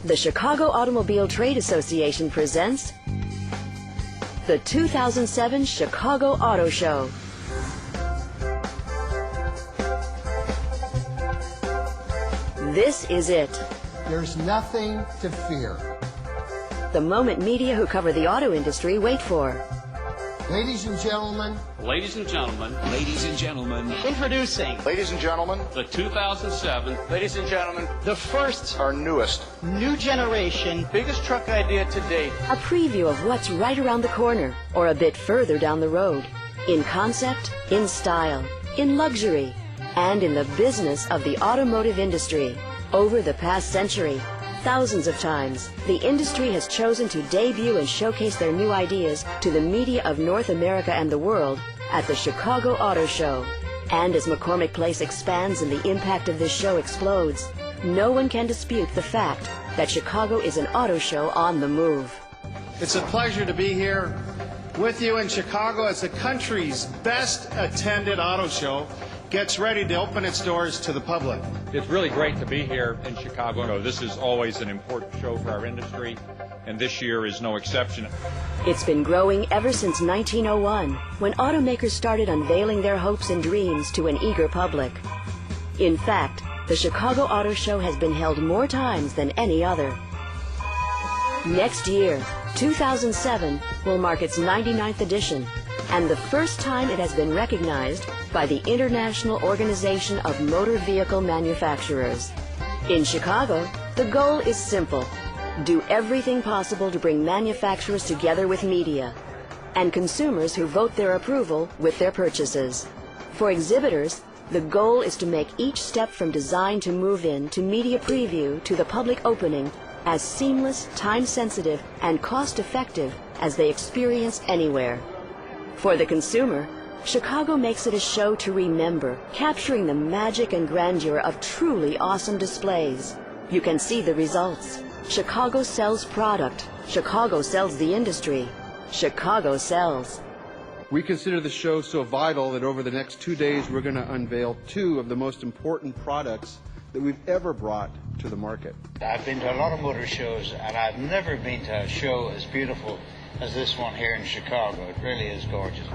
The Chicago Automobile Trade Association presents the 2007 Chicago Auto Show. This is it. There's nothing to fear. The moment media who cover the auto industry wait for. Ladies and gentlemen. Ladies and gentlemen. Ladies and gentlemen. Introducing. Ladies and gentlemen. The 2007. Ladies and gentlemen. The first. Our newest. New generation. Biggest truck idea to date. A preview of what's right around the corner or a bit further down the road. In concept, in style, in luxury, and in the business of the automotive industry. Over the past century, thousands of times, the industry has chosen to debut and showcase their new ideas to the media of North America and the world at the Chicago Auto Show. And as McCormick Place expands and the impact of this show explodes, no one can dispute the fact that Chicago is an auto show on the move. It's a pleasure to be here with you in Chicago as the country's best attended auto show gets ready to open its doors to the public. It's really great to be here in Chicago. This is always an important show for our industry, and this year is no exception. It's been growing ever since 1901, when automakers started unveiling their hopes and dreams to an eager public. In fact, the Chicago Auto Show has been held more times than any other. Next year, 2007, will mark its 99th edition, and the first time it has been recognized by the International Organization of Motor Vehicle Manufacturers. In Chicago, the goal is simple: do everything possible to bring manufacturers together with media, and consumers who vote their approval with their purchases. For exhibitors, the goal is to make each step from design to move-in to media preview to the public opening as seamless, time-sensitive, and cost-effective as they experience anywhere. For the consumer, Chicago makes it a show to remember, capturing the magic and grandeur of truly awesome displays. You can see the results. Chicago sells product. Chicago sells the industry. Chicago sells. We consider the show so vital that over the next 2 days we're going to unveil two of the most important products that we've ever brought to the market. I've been to a lot of motor shows, and I've never been to a show as beautiful as this one here in Chicago. It really is gorgeous.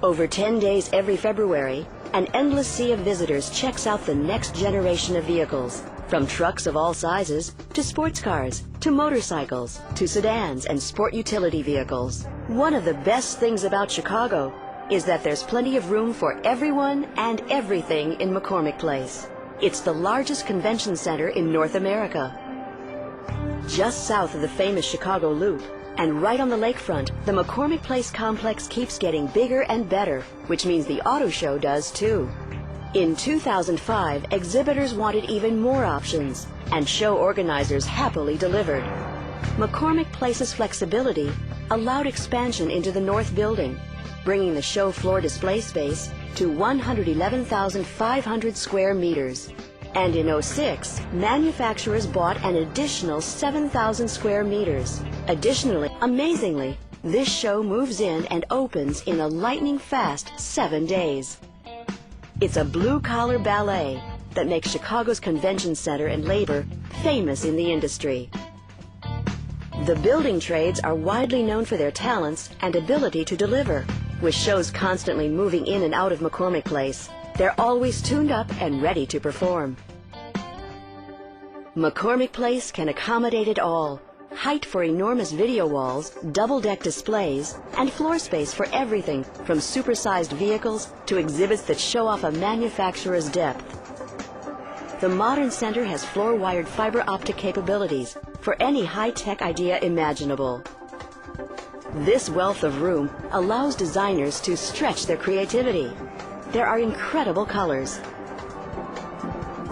Over 10 days every February, an endless sea of visitors checks out the next generation of vehicles, from trucks of all sizes to sports cars to motorcycles to sedans and sport utility vehicles. One of the best things about Chicago is that there's plenty of room for everyone and everything in McCormick Place. It's the largest convention center in North America. Just south of the famous Chicago Loop, and right on the lakefront, the McCormick Place complex keeps getting bigger and better, which means the auto show does too. In 2005, exhibitors wanted even more options, and show organizers happily delivered. McCormick Place's flexibility allowed expansion into the north building, bringing the show floor display space to 111,500 square meters. And in '06, manufacturers bought an additional 7,000 square meters. Additionally, amazingly, this show moves in and opens in a lightning-fast 7 days. It's a blue-collar ballet that makes Chicago's convention center and labor famous in the industry. The building trades are widely known for their talents and ability to deliver, with shows constantly moving in and out of McCormick Place. They're always tuned up and ready to perform. McCormick Place can accommodate it all. Height for enormous video walls, double-deck displays, and floor space for everything from supersized vehicles to exhibits that show off a manufacturer's depth. The modern center has floor-wired fiber optic capabilities for any high-tech idea imaginable. This wealth of room allows designers to stretch their creativity. There are incredible colors,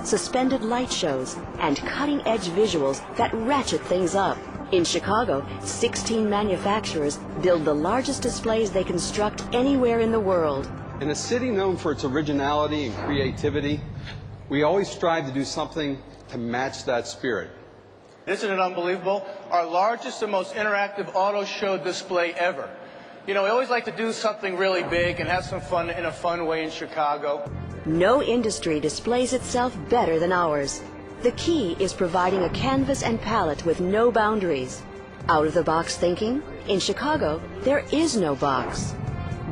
suspended light shows, and cutting-edge visuals that ratchet things up. In Chicago, 16 manufacturers build the largest displays they construct anywhere in the world. In a city known for its originality and creativity, we always strive to do something to match that spirit. Isn't it unbelievable? Our largest and most interactive auto show display ever. You know, we always like to do something really big and have some fun in a fun way in Chicago. No industry displays itself better than ours. The key is providing a canvas and palette with no boundaries. Out-of-the-box thinking? In Chicago, there is no box.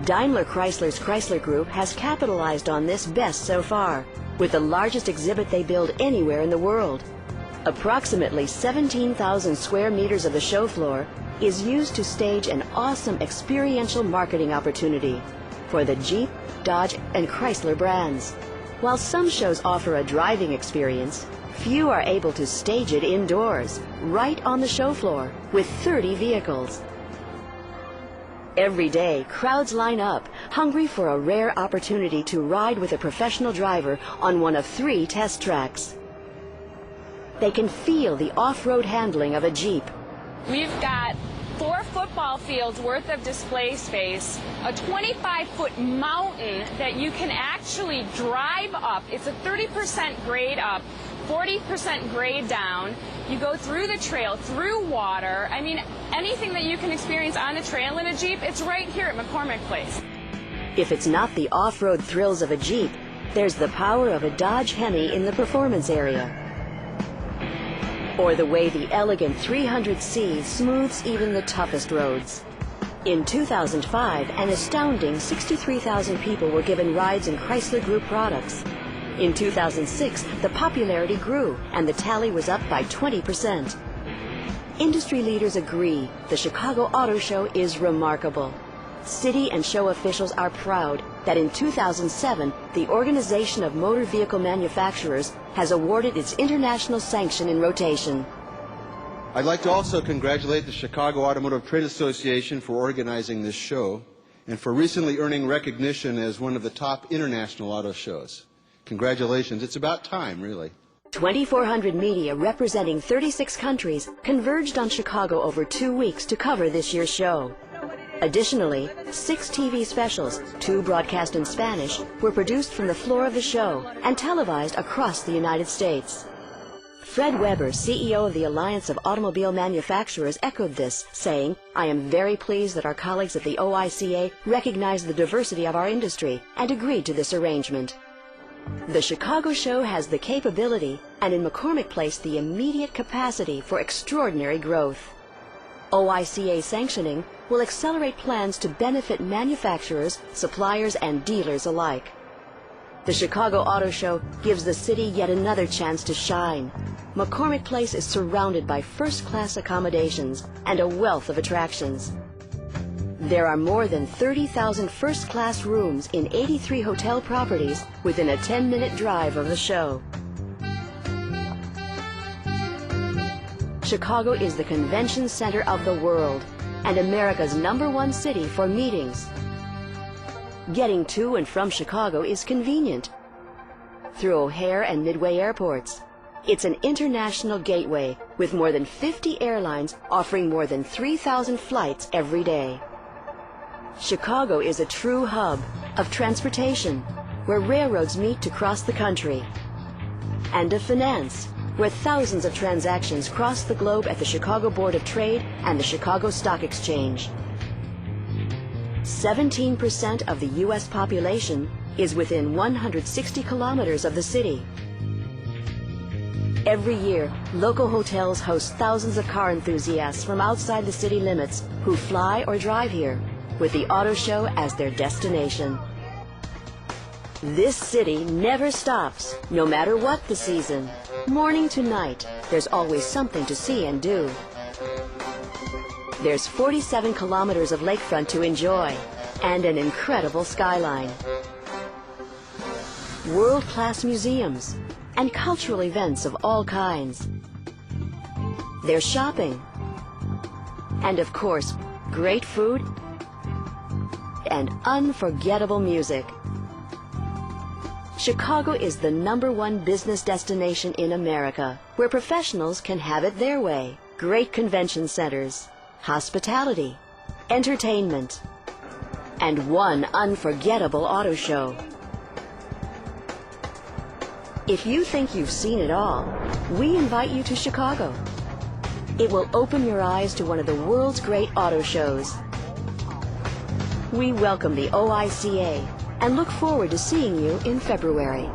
Daimler Chrysler's Chrysler Group has capitalized on this best so far, with the largest exhibit they build anywhere in the world. Approximately 17,000 square meters of the show floor is used to stage an awesome experiential marketing opportunity for the Jeep, Dodge, and Chrysler brands. While some shows offer a driving experience, few are able to stage it indoors, right on the show floor, with 30 vehicles. Every day, crowds line up, hungry for a rare opportunity to ride with a professional driver on one of 3 test tracks. They can feel the off-road handling of a Jeep. We've got 4 football fields worth of display space, a 25-foot mountain that you can actually drive up. It's a 30% grade up, 40% grade down. You go through the trail, through water. I mean, anything that you can experience on the trail in a Jeep, it's right here at McCormick Place. If it's not the off-road thrills of a Jeep, there's the power of a Dodge Hemi in the performance area. Or the way the elegant 300C smooths even the toughest roads. In 2005, an astounding 63,000 people were given rides in Chrysler Group products. In 2006, the popularity grew, and the tally was up by 20%. Industry leaders agree the Chicago Auto Show is remarkable. City and show officials are proud that in 2007, the Organization of Motor Vehicle Manufacturers has awarded its international sanction in rotation. I'd like to also congratulate the Chicago Automotive Trade Association for organizing this show and for recently earning recognition as one of the top international auto shows. Congratulations. It's about time, really. 2,400 media representing 36 countries converged on Chicago over 2 weeks to cover this year's show. Additionally, 6 TV specials, 2 broadcast in Spanish, were produced from the floor of the show and televised across the United States. Fred Weber, CEO of the Alliance of Automobile Manufacturers, echoed this, saying, "I am very pleased that our colleagues at the OICA recognize the diversity of our industry and agreed to this arrangement." The Chicago show has the capability and in McCormick Place the immediate capacity for extraordinary growth. OICA sanctioning will accelerate plans to benefit manufacturers, suppliers, and dealers alike. The Chicago Auto Show gives the city yet another chance to shine. McCormick Place is surrounded by first-class accommodations and a wealth of attractions. There are more than 30,000 first-class rooms in 83 hotel properties within a 10-minute drive of the show. Chicago is the convention center of the world and America's #1 city for meetings. Getting to and from Chicago is convenient through O'Hare and Midway airports. It's an international gateway with more than 50 airlines offering more than 3,000 flights every day. Chicago is a true hub of transportation where railroads meet to cross the country, and of finance, where thousands of transactions cross the globe at the Chicago Board of Trade and the Chicago Stock Exchange. 17% of the U.S. population is within 160 kilometers of the city. Every year, local hotels host thousands of car enthusiasts from outside the city limits who fly or drive here, with the auto show as their destination. This city never stops, no matter what the season. Morning to night, there's always something to see and do. There's 47 kilometers of lakefront to enjoy, and an incredible skyline. World-class museums, and cultural events of all kinds. There's shopping, and of course, great food and unforgettable music. Chicago is the #1 business destination in America, where professionals can have it their way. Great convention centers, hospitality, entertainment, and one unforgettable auto show. If you think you've seen it all, we invite you to Chicago. It will open your eyes to one of the world's great auto shows. We welcome the OICA and look forward to seeing you in February.